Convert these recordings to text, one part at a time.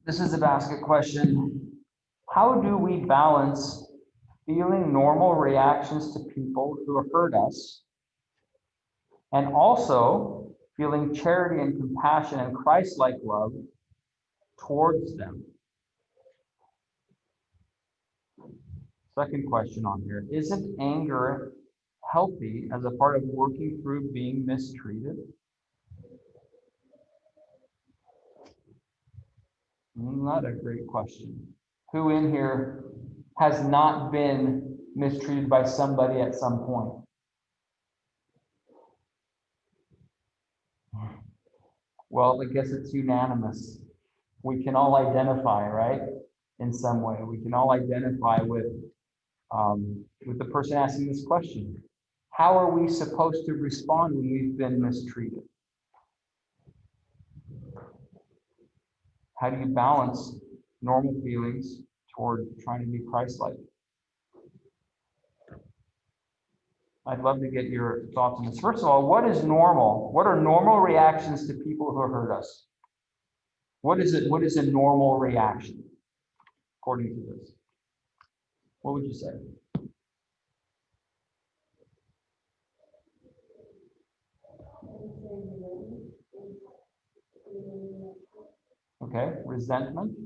This is a basket question. How do we balance feeling normal reactions to people who hurt us and also feeling charity and compassion and Christ-like love towards them? Second question on here. Isn't anger healthy as a part of working through being mistreated? Not a great question. Who in here has not been mistreated by somebody at some point? Well, I guess it's unanimous. We can all identify, right? In some way, we can all identify with the person asking this question. How are we supposed to respond when we've been mistreated? How do you balance normal feelings toward trying to be Christ-like? I'd love to get your thoughts on this. First of all, what is normal? What are normal reactions to people who hurt us? What is it? What is a normal reaction according to this? What would you say? Okay, resentment.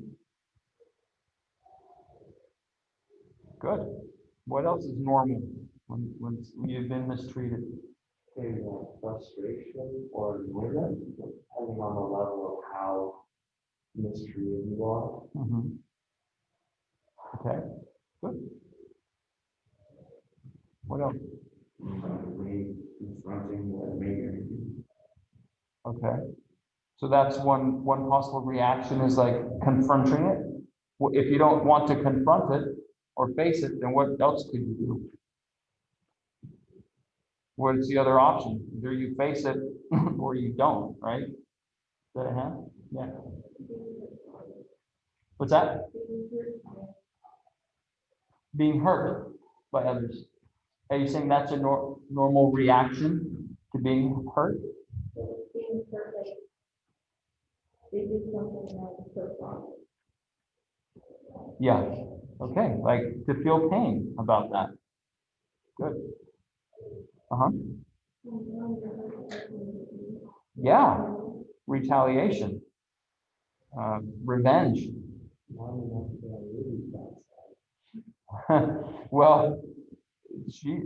Good. What else is normal when you've been mistreated? Frustration or annoyment, depending on the level of how mistreated you are. Mm-hmm. Okay, good. What else? Confronting what made you. Okay, so that's one possible reaction is like confronting it. If you don't want to confront it or face it, then what else could you do? What's the other option? Either you face it or you don't, right? Is that a hand? Yeah. What's that? Being hurt by others. Are you saying that's a normal reaction to being hurt? Being hurt, like they did something that was so wrong. Yeah. Okay. Like to feel pain about that. Good. Uh-huh. Yeah. Retaliation. Revenge. Well,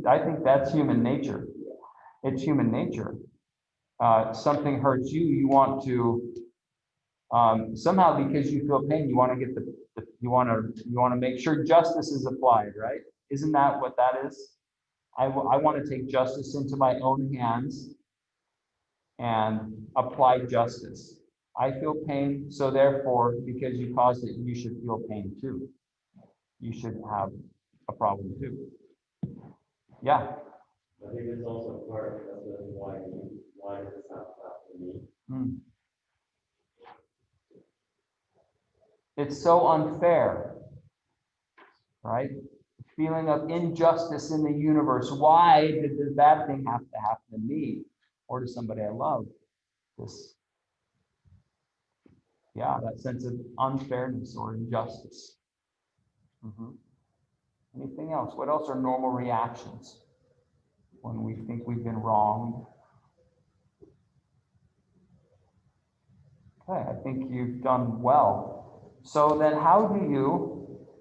I think that's human nature. It's human nature. Something hurts you, you want to somehow, because you feel pain, you want to get you want to make sure justice is applied, right? Isn't that what that is? I want to take justice into my own hands and apply justice. I feel pain, so therefore, because you caused it, you should feel pain too. You should have a problem too. Yeah. I think it's also part of why does this have to happen to me? Mm. It's so unfair, right? Feeling of injustice in the universe. Why did this bad thing have to happen to me or to somebody I love? That sense of unfairness or injustice. Mm-hmm. Anything else? What else are normal reactions when we think we've been wronged? Okay, I think you've done well. So then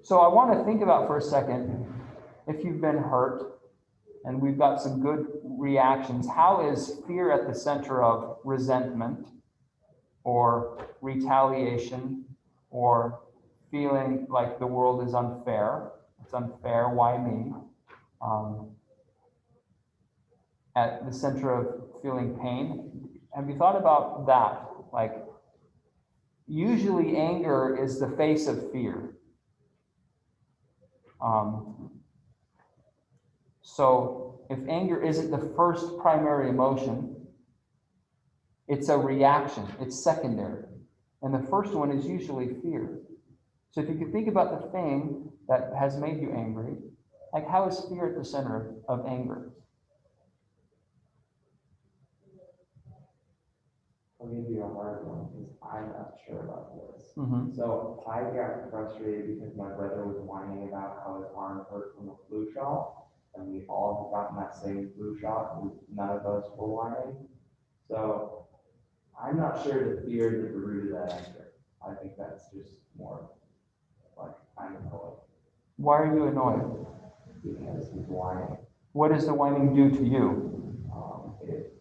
so I want to think about for a second, if you've been hurt and we've got some good reactions, how is fear at the center of resentment or retaliation or feeling like the world is unfair? It's unfair, why me? At the center of feeling pain. Have you thought about that? Like, usually anger is the face of fear. So if anger isn't the first primary emotion, it's a reaction, it's secondary. And the first one is usually fear. So if you can think about the thing that has made you angry, like how is fear at the center of anger? I'll give you a hard one, because I'm not sure about this. Mm-hmm. So I got frustrated because my brother was whining about how his arm hurt from a flu shot, and we all had gotten that same flu shot, and none of us were whining. So I'm not sure the fear is at the root of that anger. I think that's just more like I'm annoyed Why are you annoyed? because he's whining. What does the whining do to you? It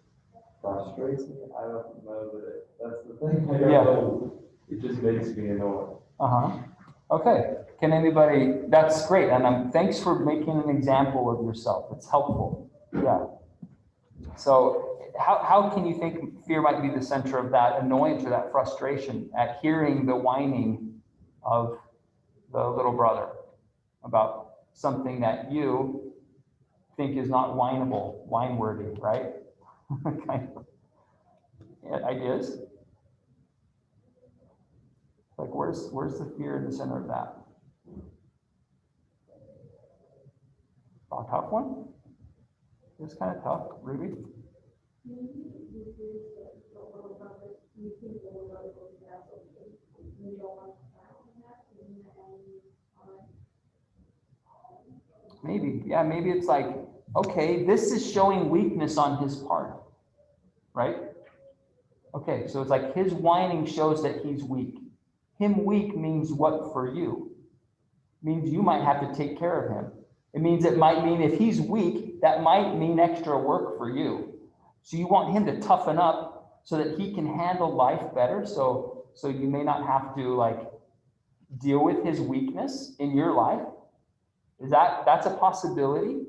frustrates me. I don't know that that's the thing. I don't Yeah. know. It just makes me annoyed. Uh-huh. Okay. Can anybody, that's great. And thanks for making an example of yourself. It's helpful. Yeah. So how can you think fear might be the center of that annoyance or that frustration at hearing the whining of the little brother about something that you think is not whineable, whine-worthy, right? Kind of. Yeah, ideas? Like where's the fear in the center of that? A tough one? It's kind of tough. Ruby? Maybe, yeah, maybe it's like, okay, this is showing weakness on his part, right? Okay, so it's like his whining shows that he's weak. Him weak means what for you? It means you might have to take care of him. It means it might mean if he's weak, that might mean extra work for you. So you want him to toughen up so that he can handle life better. So you may not have to like deal with his weakness in your life. That's a possibility?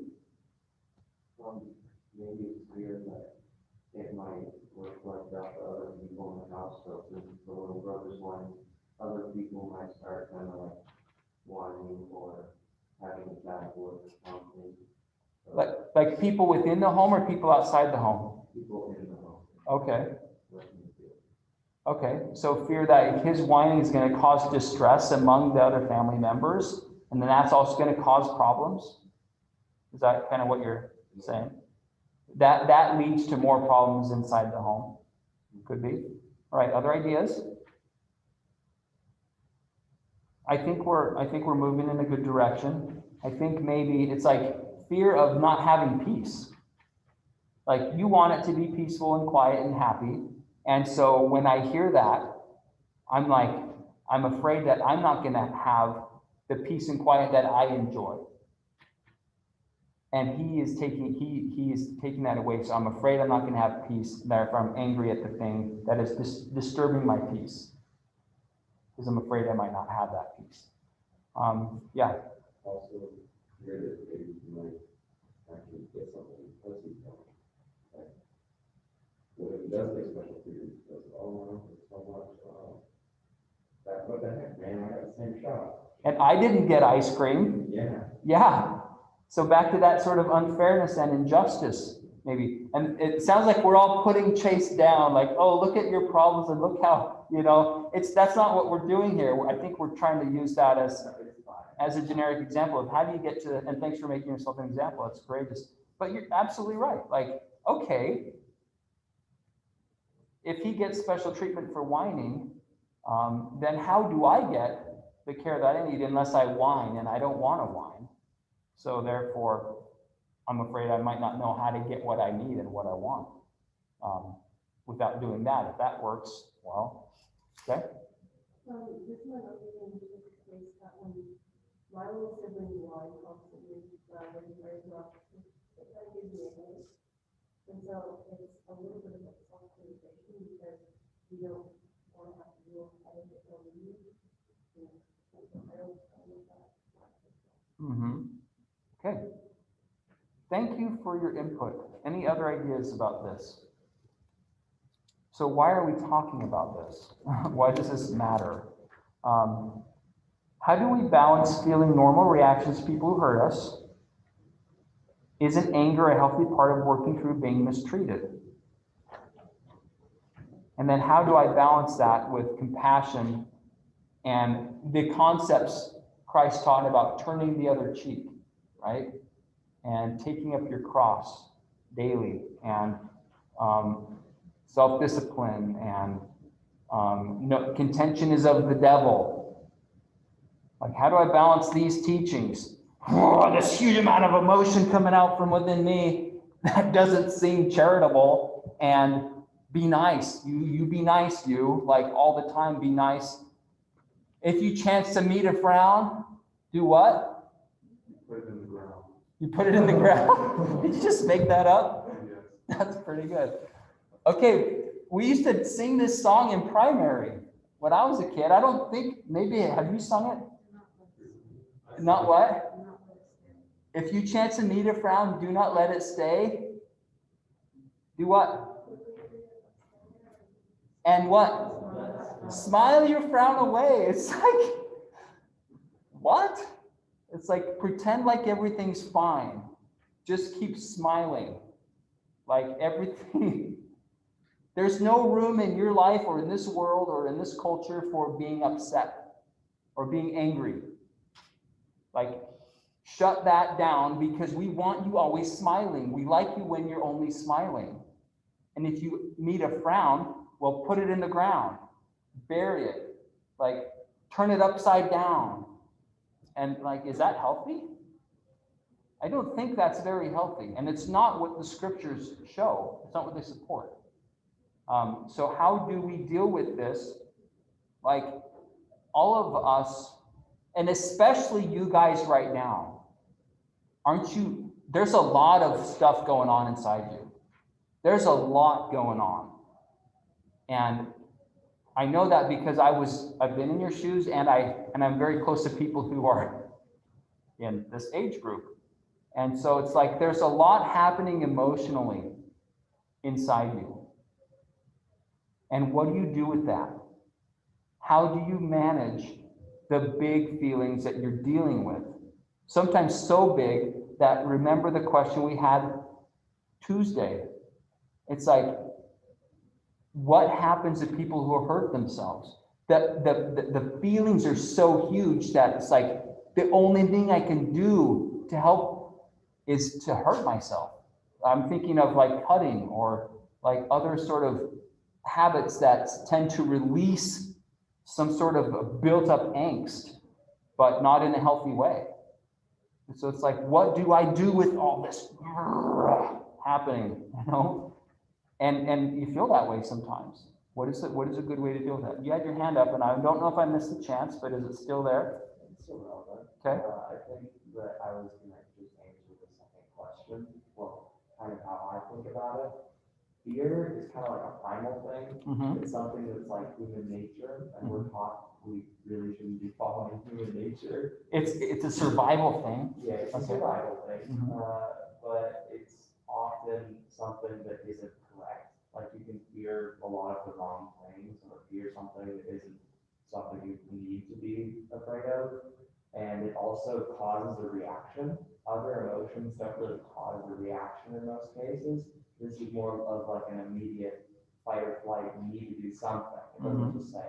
Maybe it's clear that it might reflect out to other people in the house. So if the little brother's one, other people might start kind of like whining or having a bad word or something. So Like people within the home or people outside the home? people in the home. Okay. Okay, so fear that his whining is going to cause distress among the other family members, and then that's also going to cause problems. Is that kind of what you're saying? That leads to more problems inside the home. Could be. All right, other ideas? I think we're moving in a good direction. I think maybe it's like fear of not having peace. Like you want it to be peaceful and quiet and happy. And so when I hear that, I'm afraid that I'm not going to have the peace and quiet that I enjoy. And he is taking that away. So I'm afraid I'm not going to have peace. Therefore, I'm angry at the thing that is disturbing my peace. Because I'm afraid I might not have that peace. Yeah. Also, fear that maybe you might actually get something because he's coming. Like, what if he does get special treatment? Because, oh, it's so much. What the heck, man? I got the same shot. And I didn't get ice cream. Yeah. Yeah. So back to that sort of unfairness and injustice, maybe. And it sounds like we're all putting Chase down, like, oh, look at your problems and look how, that's not what we're doing here. I think we're trying to use that as a generic example of how do you get to, and thanks for making yourself an example. That's courageous. But you're absolutely right. Like, okay, if he gets special treatment for whining, then how do I get the care that I need unless I whine, and I don't want to whine. So therefore, I'm afraid I might not know how to get what I need and what I want without doing that. If that works, well, okay. This is another thing in this case that when my little sibling whine constantly, when he's very rough, it kind of gives me a headache. And so it's a little bit of a self-preservation because you don't want to have to deal with headache or leave. I don't understand that. Okay. Thank you for your input. Any other ideas about this? So why are we talking about this? Why does this matter? How do we balance feeling normal reactions to people who hurt us? Isn't anger a healthy part of working through being mistreated? And then how do I balance that with compassion and the concepts Christ taught about turning the other cheek, right? And taking up your cross daily and self-discipline, and no, contention is of the devil. Like, how do I balance these teachings? Oh, this huge amount of emotion coming out from within me that doesn't seem charitable. And be nice. You be nice, like all the time, be nice. If you chance to meet a frown, do what? Put it in the ground. You put it in the ground? Did you just make that up? Yes. That's pretty good. Okay, we used to sing this song in primary when I was a kid. I don't think, maybe, have you sung it? Not what? If you chance to meet a frown, do not let it stay. Do what? And what? Smile your frown away. It's like, what? It's like, pretend like everything's fine. Just keep smiling. Like everything. There's no room in your life or in this world or in this culture for being upset or being angry. Like, shut that down, because we want you always smiling. We like you when you're only smiling. And if you meet a frown, well, put it in the ground, bury it, like turn it upside down. And like, is that healthy? I don't think that's very healthy. And it's not what the scriptures show. It's not what they support. So how do we deal with this? Like, all of us, and especially you guys right now, aren't you? There's a lot of stuff going on inside you. There's a lot going on. And I know that because I've been in your shoes, and I'm very close to people who are in this age group. And so it's like there's a lot happening emotionally inside you. And what do you do with that? How do you manage the big feelings that you're dealing with? Sometimes so big that, remember the question we had Tuesday. It's like, what happens to people who hurt themselves? The feelings are so huge that it's like the only thing I can do to help is to hurt myself. I'm thinking of like cutting or like other sort of habits that tend to release some sort of built up angst, but not in a healthy way. And so it's like, what do I do with all this happening, you know? And you feel that way sometimes. What is a good way to deal with that? You had your hand up, and I don't know if I missed the chance, but is it still there? It's still relevant. Okay. I think that I was going to just answer the second question. Well, kind of how I think about it. Fear is kind of like a primal thing. Mm-hmm. It's something that's like human nature, and we're taught we really shouldn't be following human nature. It's a survival thing. Yeah, it's a Okay. survival thing, Mhm. but it's often something that isn't correct. Like, you can fear a lot of the wrong things, or fear something that isn't something you need to be afraid of. And it also causes a reaction. Other emotions don't really cause a reaction in most cases. This is more of like an immediate fight or flight. You need to do something. It doesn't just say,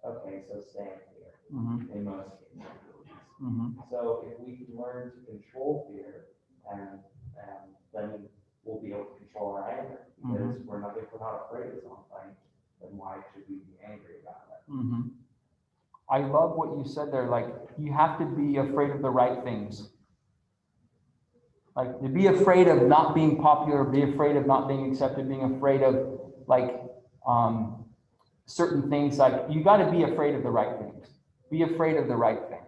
okay, so stand here. Mm-hmm. In most cases. Mm-hmm. So if we can learn to control fear, and then we'll be able to control our anger. Because if we're not afraid of something, then why should we be angry about it? Mm-hmm. I love what you said there. Like, you have to be afraid of the right things. Like, to be afraid of not being popular, be afraid of not being accepted, being afraid of like certain things. Like, you got to be afraid of the right things. Be afraid of the right thing.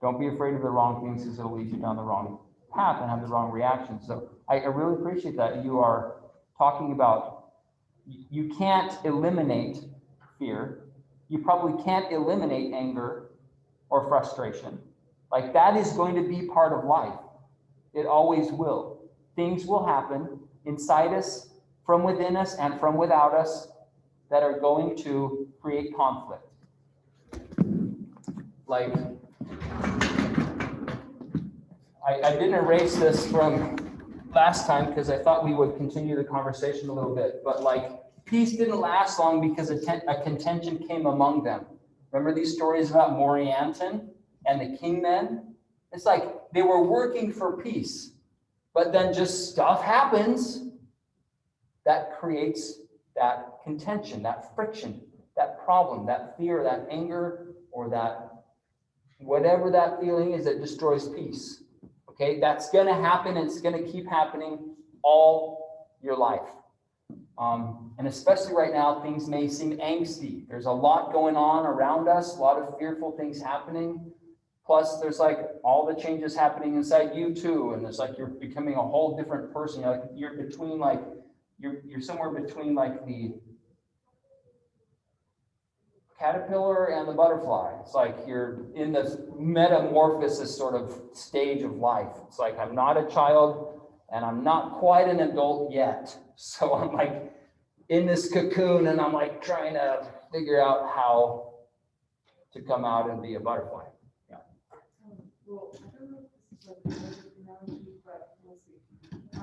Don't be afraid of the wrong things, because it'll lead you down the wrong path and have the wrong reaction. So I really appreciate that you are talking about, you can't eliminate fear. You probably can't eliminate anger or frustration. Like, that is going to be part of life. It always will. Things will happen inside us, from within us, and from without us that are going to create conflict. Like, I didn't erase this from last time because I thought we would continue the conversation a little bit, but like, peace didn't last long because a contention came among them. Remember these stories about Moroni and the kingmen? It's like they were working for peace, but then just stuff happens that creates that contention, that friction, that problem, that fear, that anger, or that whatever that feeling is that destroys peace. Okay, that's going to happen. It's going to keep happening all your life. And especially right now, things may seem angsty. There's a lot going on around us, a lot of fearful things happening. Plus, there's like all the changes happening inside you too. And it's like you're becoming a whole different person. You're between like, you're somewhere between like the caterpillar and the butterfly. It's like you're in this metamorphosis sort of stage of life. It's like I'm not a child and I'm not quite an adult yet. So I'm like in this cocoon and I'm like trying to figure out how to come out and be a butterfly. Yeah. Well, I don't know if this is like a perfect analogy, but we'll see. I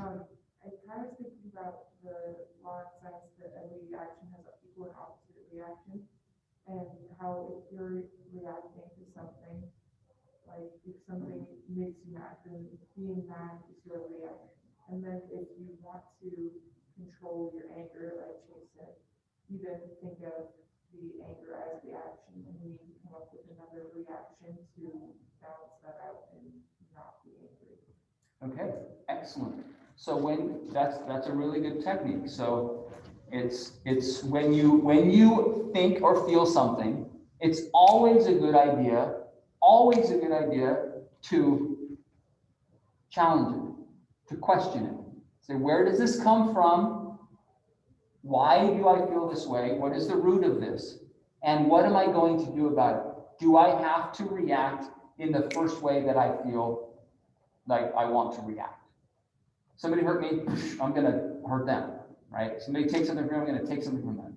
kind of thinking about the law of science that every action has an equal and opposite reaction. And how if you're reacting to something, like if something makes you mad, then being mad is your reaction. And then if you want to control your anger, like Chase said, you then think of the anger as the action, and you need to come up with another reaction to balance that out and not be angry. Okay, excellent. So that's a really good technique. So it's when you think or feel something, it's always a good idea to challenge it, to question it. Say, where does this come from? Why do I feel this way? What is the root of this? And what am I going to do about it? Do I have to react in the first way that I feel like I want to react? Somebody hurt me, I'm going to hurt them, right? Somebody takes something from me, I'm going to take something from them.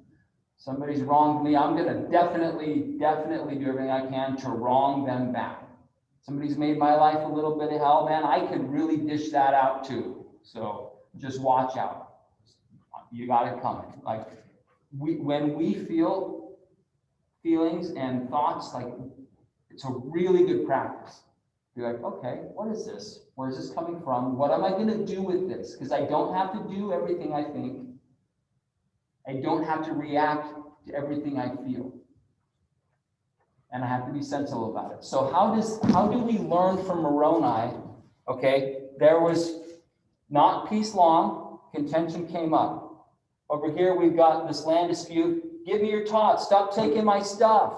Somebody's wronged me, I'm going to definitely do everything I can to wrong them back. Somebody's made my life a little bit of hell, man, I could really dish that out too. So just watch out. You got it coming. Like when we feel feelings and thoughts, like it's a really good practice. Be like, okay, what is this? Where is this coming from? What am I going to do with this? Because I don't have to do everything I think. I don't have to react to everything I feel. And I have to be sensible about it. So how do we learn from Moroni? Okay, there was not peace long, contention came up. Over here we've got this land dispute. Give me your tots, stop taking my stuff.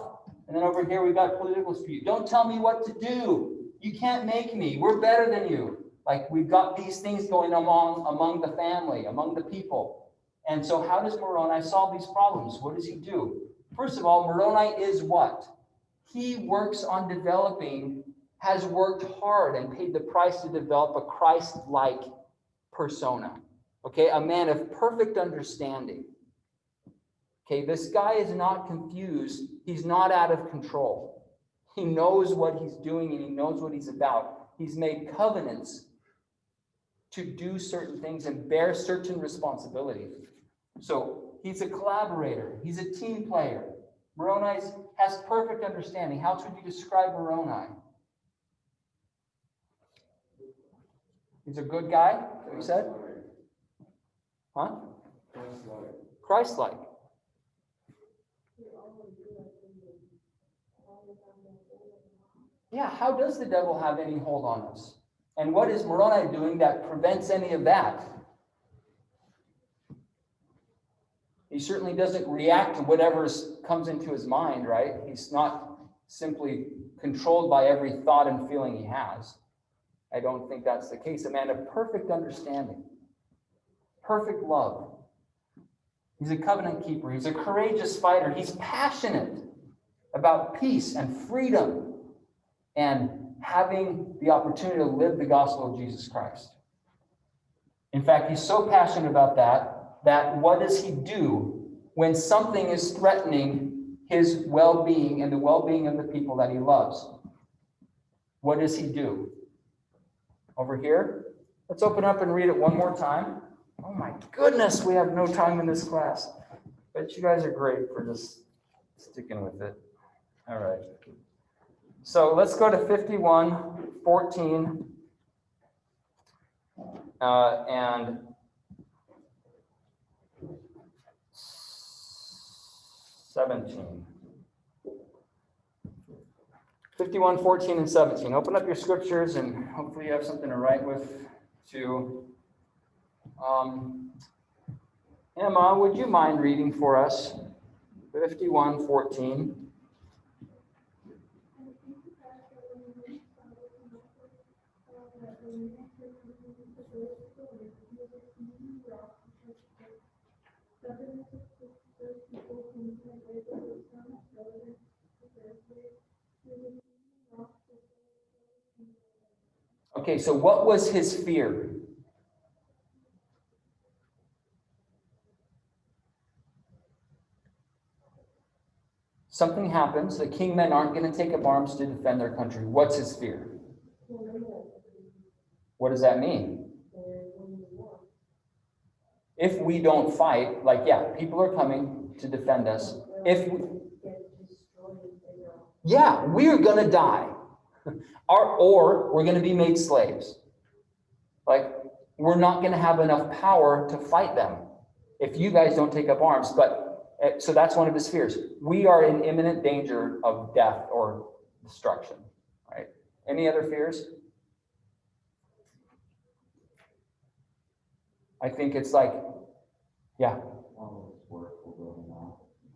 And then over here we've got political dispute. Don't tell me what to do. You can't make me. We're better than you. Like we've got these things going among the family, among the people. And so how does Moroni solve these problems? What does he do? First of all, Moroni is what? He works on developing, has worked hard and paid the price to develop a Christ-like persona. Okay, a man of perfect understanding. Okay, this guy is not confused. He's not out of control. He knows what he's doing and he knows what he's about. He's made covenants to do certain things and bear certain responsibilities. So he's a collaborator. He's a team player. Moroni has perfect understanding. How would you describe Moroni? He's a good guy, is that what you said? Huh? Christ-like. Yeah, how does the devil have any hold on us? And what is Moroni doing that prevents any of that? He certainly doesn't react to whatever comes into his mind, right? He's not simply controlled by every thought and feeling he has. I don't think that's the case. A man of perfect understanding, perfect love. He's a covenant keeper. He's a courageous fighter. He's passionate about peace and freedom and having the opportunity to live the gospel of Jesus Christ. In fact, he's so passionate about that what does he do when something is threatening his well-being and the well-being of the people that he loves? What does he do? Over here, let's open up and read it one more time. Oh my goodness, we have no time in this class. But you guys are great for just sticking with it. All right. So let's go to 51:14. And 17. 51, 14, and 17. Open up your scriptures and hopefully you have something to write with too. Emma, would you mind reading for us 51, 14? Okay, so what was his fear? Something happens, the kingmen aren't going to take up arms to defend their country. What's his fear? What does that mean? If we don't fight, like, yeah, people are coming to defend us. Yeah, we're going to die. Or we're going to be made slaves. Like, we're not going to have enough power to fight them if you guys don't take up arms. So that's one of his fears. We are in imminent danger of death or destruction, right? Any other fears? I think it's like, yeah.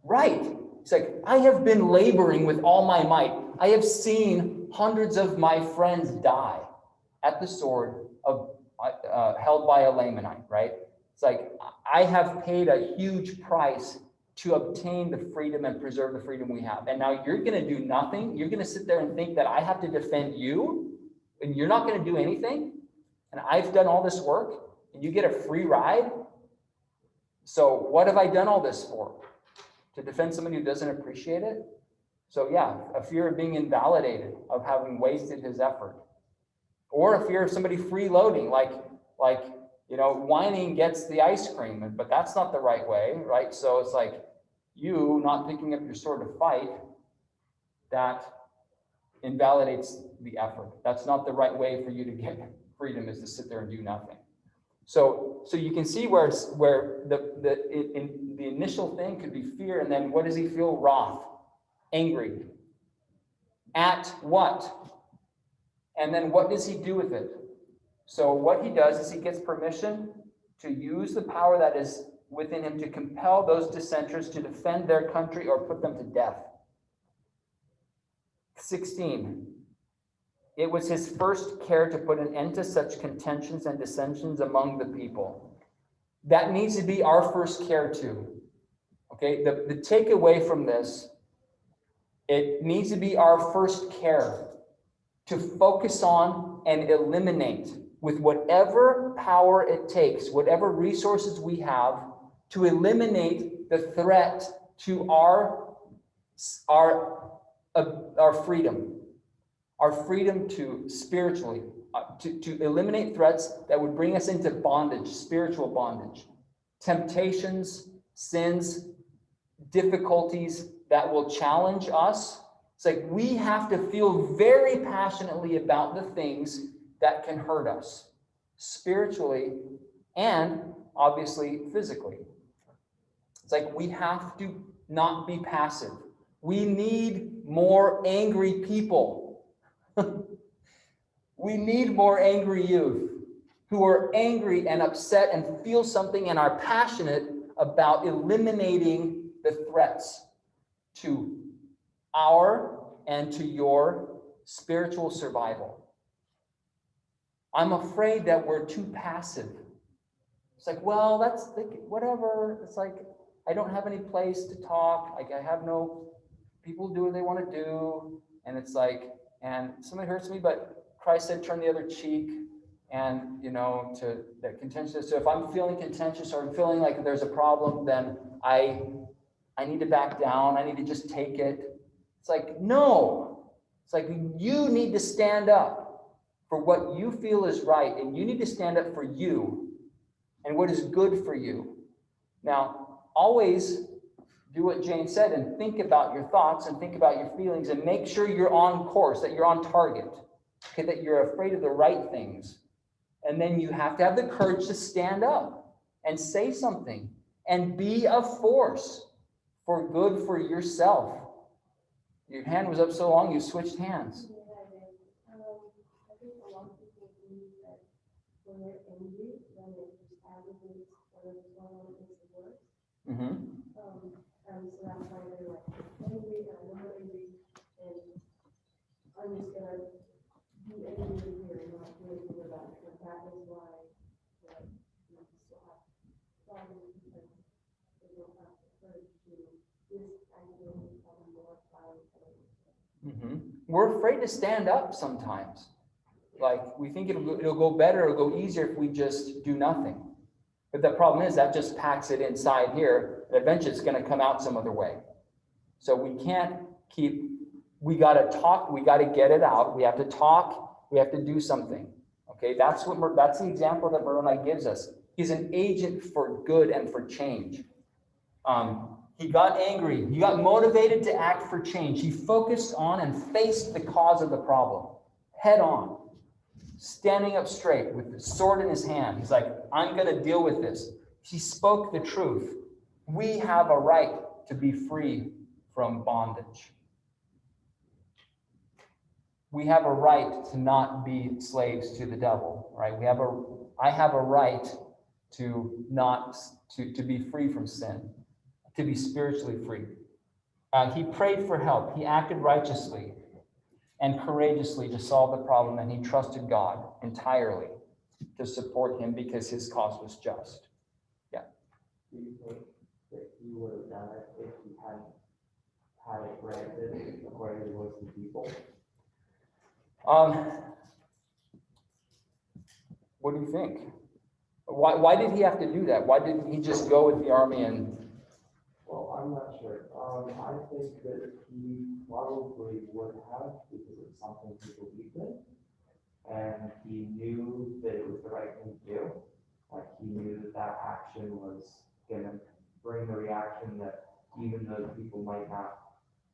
Right. It's like, I have been laboring with all my might. I have seen hundreds of my friends die at the sword held by a Lamanite, right? It's like, I have paid a huge price to obtain the freedom and preserve the freedom we have. And now you're going to do nothing. You're going to sit there and think that I have to defend you and you're not going to do anything. And I've done all this work and you get a free ride. So what have I done all this for? To defend somebody who doesn't appreciate it? So yeah, a fear of being invalidated, of having wasted his effort. Or a fear of somebody freeloading, like, whining gets the ice cream, but that's not the right way, right? So it's like you not picking up your sword to fight, that invalidates the effort. That's not the right way for you to get freedom, is to sit there and do nothing. So you can see where the initial thing could be fear, and then what does he feel? Wroth, angry. At what? And then what does he do with it? So what he does is he gets permission to use the power that is within him to compel those dissenters to defend their country or put them to death. 16. It was his first care to put an end to such contentions and dissensions among the people. That needs to be our first care too. Okay, the takeaway from this, it needs to be our first care to focus on and eliminate with whatever power it takes, whatever resources we have, to eliminate the threat to our freedom to spiritually, to eliminate threats that would bring us into bondage, spiritual bondage, temptations, sins, difficulties that will challenge us. It's like we have to feel very passionately about the things that can hurt us spiritually and obviously physically. It's like we have to not be passive. We need more angry people. We need more angry youth who are angry and upset and feel something and are passionate about eliminating the threats to our and to your spiritual survival. I'm afraid that we're too passive. It's like, well, that's whatever. It's like, I don't have any place to talk. Like, I have no, people do what they want to do. And it's like, and somebody hurts me, but Christ said, turn the other cheek. And, to that contentious. So if I'm feeling contentious or I'm feeling like there's a problem, then I need to back down. I need to just take it. It's like, no. It's like you need to stand up for what you feel is right, and you need to stand up for you and what is good for you. Now, always do what Jane said and think about your thoughts and think about your feelings and make sure you're on course, that you're on target, okay, that you're afraid of the right things. And then you have to have the courage to stand up and say something and be a force for good for yourself. Your hand was up so long, you switched hands. I think a lot of people believe that when they're angry, then it just aggravates whatever's going on, it makes it worse. Mm-hmm. And so that's why they're like angry, and I'm not angry, and I'm just gonna be angry here and not do anything about it. And that is why, like, you still have problems because they don't have the courage to just aggravate and become more violent. Mm-hmm. We're afraid to stand up sometimes. Like, we think it'll go better, it'll go easier if we just do nothing. But the problem is that just packs it inside here, and eventually it's going to come out some other way. So we can't we got to talk, we got to get it out. We have to talk, we have to do something. Okay, that's the example that Moroni gives us. He's an agent for good and for change. He got angry. He got motivated to act for change. He focused on and faced the cause of the problem head on, standing up straight with the sword in his hand. He's like, I'm going to deal with this. He spoke the truth. We have a right to be free from bondage. We have a right to not be slaves to the devil, right? I have a right to be free from sin, to be spiritually free. He prayed for help. He acted righteously and courageously to solve the problem, and he trusted God entirely to support him because his cause was just. Yeah. Do you think that he would have done it if he hadn't had it granted according to the list of people? What do you think? Why did he have to do that? Why didn't he just go with the army and... Well, I'm not sure. I think that he probably would have because it's something he believed in. And he knew that it was the right thing to do. Like he knew that that action was going to bring the reaction that even though people might not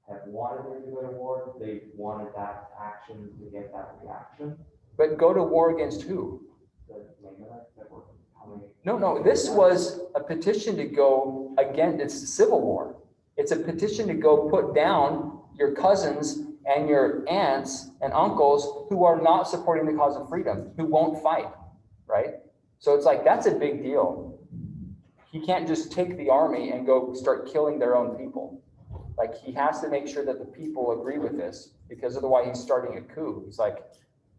have wanted there to go to war, they wanted that action to get that reaction. But go to war against who? The Lamanites that were coming. No, this was a petition to go against, it's a civil war. It's a petition to go put down your cousins and your aunts and uncles who are not supporting the cause of freedom, who won't fight, right? So it's like, that's a big deal. He can't just take the army and go start killing their own people. Like, he has to make sure that the people agree with this, because otherwise he's starting a coup. He's like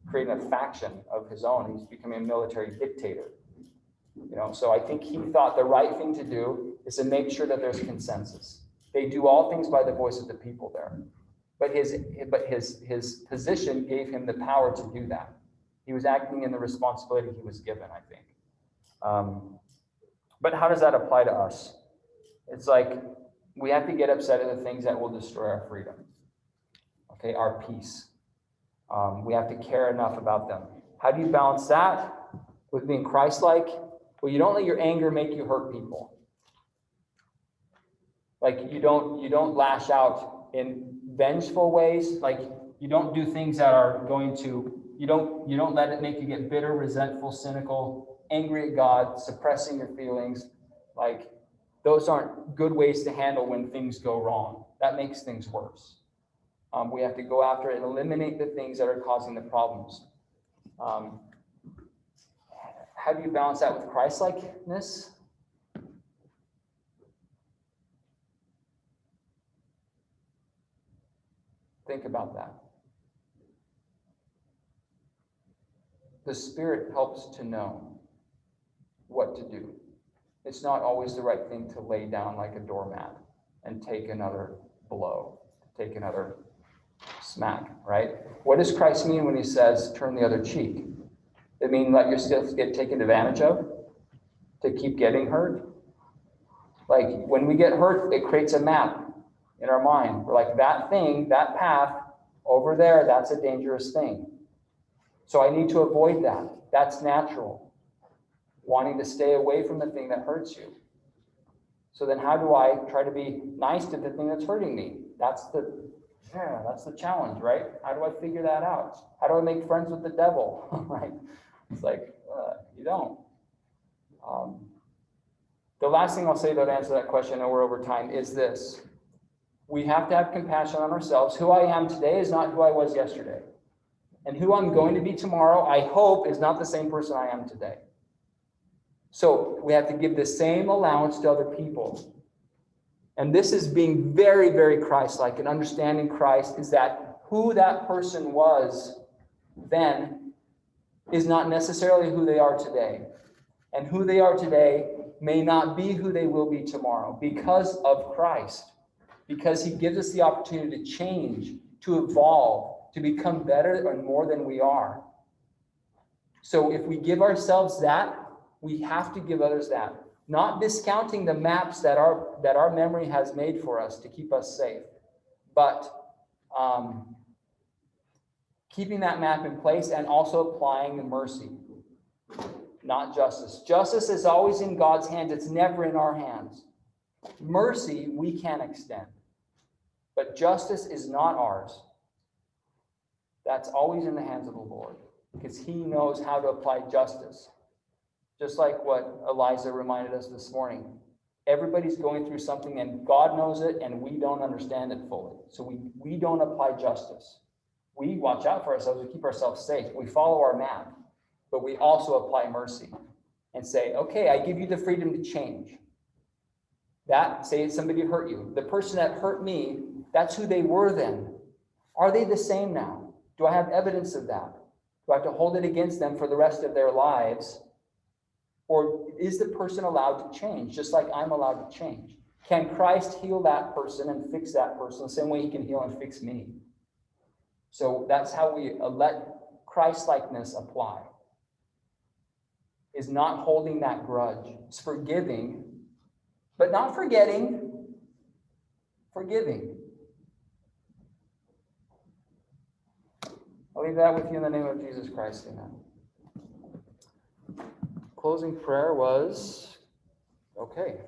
creating a faction of his own. He's becoming a military dictator. You know, so I think he thought the right thing to do is to make sure that there's consensus. They do all things by the voice of the people there. But his position gave him the power to do that. He was acting in the responsibility he was given, I think. But how does that apply to us? It's like we have to get upset at the things that will destroy our freedom. Okay, our peace. We have to care enough about them. How do you balance that with being Christ-like? Well, you don't let your anger make you hurt people. Like you don't lash out in vengeful ways. Like you don't do things that are going to, you don't let it make you get bitter, resentful, cynical, angry at God, suppressing your feelings. Like those aren't good ways to handle when things go wrong. That makes things worse. We have to go after and eliminate the things that are causing the problems. How do you balance that with Christ-likeness? Think about that. The Spirit helps to know what to do. It's not always the right thing to lay down like a doormat and take another blow, take another smack, right? What does Christ mean when he says, turn the other cheek? It mean let yourself get taken advantage of to keep getting hurt? Like when we get hurt, it creates a map in our mind. We're like, that thing, that path over there, that's a dangerous thing. So I need to avoid that. That's natural. Wanting to stay away from the thing that hurts you. So then how do I try to be nice to the thing that's hurting me? That's the challenge, right? How do I figure that out? How do I make friends with the devil, right? It's like, you don't. The last thing I'll say to answer that question, and we're over time, is this. We have to have compassion on ourselves. Who I am today is not who I was yesterday. And who I'm going to be tomorrow, I hope, is not the same person I am today. So we have to give the same allowance to other people. And this is being very, very Christ-like, and understanding Christ is that who that person was then is not necessarily who they are today. And who they are today may not be who they will be tomorrow because of Christ. Because he gives us the opportunity to change, to evolve, to become better and more than we are. So if we give ourselves that, we have to give others that. Not discounting the maps that our memory has made for us to keep us safe, but keeping that map in place and also applying the mercy, not justice. Justice is always in God's hands. It's never in our hands. Mercy we can extend, but justice is not ours. That's always in the hands of the Lord, because he knows how to apply justice. Just like what Eliza reminded us this morning. Everybody's going through something and God knows it and we don't understand it fully. So we don't apply justice. We watch out for ourselves. We keep ourselves safe. We follow our map. But we also apply mercy and say, okay, I give you the freedom to change. That, say somebody hurt you. The person that hurt me, that's who they were then. Are they the same now? Do I have evidence of that? Do I have to hold it against them for the rest of their lives? Or is the person allowed to change, just like I'm allowed to change? Can Christ heal that person and fix that person the same way he can heal and fix me? So that's how we let Christ-likeness apply. Is not holding that grudge. It's forgiving, but not forgetting. Forgiving. I'll leave that with you in the name of Jesus Christ. Amen. Closing prayer was, okay.